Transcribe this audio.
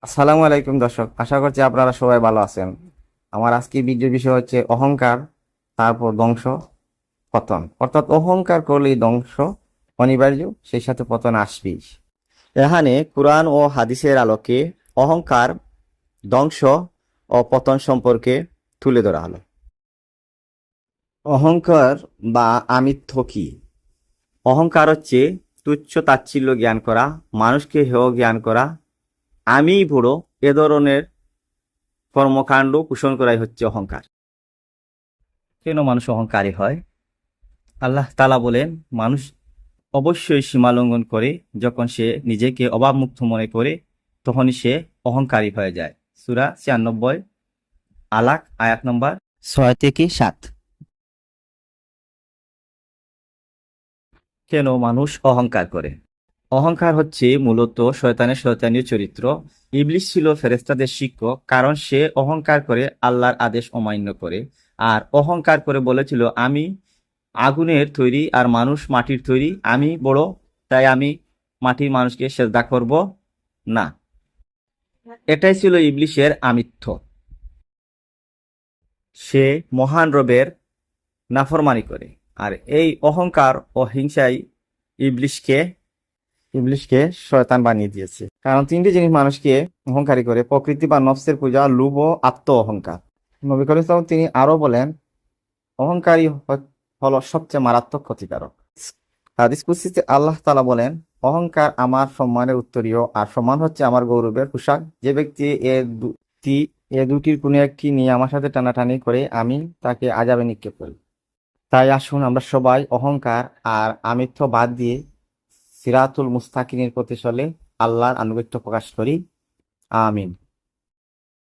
আসসালামু আলাইকুম দর্শক, আশা করছি আপনারা সবাই ভালো আছেন। আমার আজকে ভিডিওর বিষয় হচ্ছে অহংকার, তারপর ধ্বংস, পতন। অর্থাৎ অহংকার করলেই ধ্বংস অনিবার্য, সেই সাথে পতন আসবেই। এখানে কোরআন ও হাদিসের আলোকে অহংকার, ধ্বংস ও পতন সম্পর্কে তুলে ধরা হলো। অহংকার বা আমিত্ব কি? অহংকার হচ্ছে তুচ্ছ তাচ্ছিল্য জ্ঞান করা, মানুষকে হেয় জ্ঞান করা, আমিই বড়, এ ধরনের কর্মকাণ্ড পোষণ করাই হচ্ছে অহংকার। কেন মানুষ অহংকারী হয়? আল্লাহ তাআলা বলেন, মানুষ অবশ্যই সীমা লঙ্ঘন করে যখন সে নিজেকে অভাবমুক্ত মনে করে, তখনই সে অহংকারী হয়ে যায়। সূরা ৯৬ আলাক আয়াত নম্বর ৬ থেকে ৭। কেন মানুষ অহংকার করে? অহংকার হচ্ছে মূলত শয়তানের শয়তানীয় চরিত্র। ইবলিস ছিল ফেরেশতাদের শিক্ষক, কারণ সে অহংকার করে আল্লাহর আদেশ অমান্য করে। আর অহংকার করে বলেছিল, আমি আগুনের তৈরি আর মানুষ মাটির তৈরি, আমি বড়, তাই আমি মাটির মানুষকে সেজদা করব না। এটাই ছিল ইবলিসের আমিত্ব। সে মহান রবের নাফরমানি করে। আর এই অহংকার ও হিংসাই ইবলিসকে ইবলিশকে শয়তান বানিয়ে দিয়েছে। কারণ তিনটি জিনিস মানুষকে অহংকারী করে: প্রকৃতি বা নফসের পূজা, লোভ ও আত্ম অহংকার। নবী করিম সাল্লাল্লাহু আলাইহি ওয়াসাল্লাম তিনি আরো বলেন, অহংকারী হলো সবচেয়ে মারাত্মক ক্ষতিকারক। হাদিস কুদসিতে আল্লাহ তাআলা বলেন, অহংকার আমার সম্মানের উত্তরীয়, আর সম্মান হচ্ছে আমার গৌরবের পোশাক। যে ব্যক্তি এ দুটির কোনো একটি নিয়ে আমার সাথে টানাটানি করে, আমি তাকে আযাবে নিক্ষেপ করি। তাই আসুন আমরা সবাই অহংকার আর আমিত্ব বাদ দিয়ে সিরাতুল মুস্তাকিমের পথে চলে আল্লাহর আনুগত্য প্রকাশ করি। আমিন।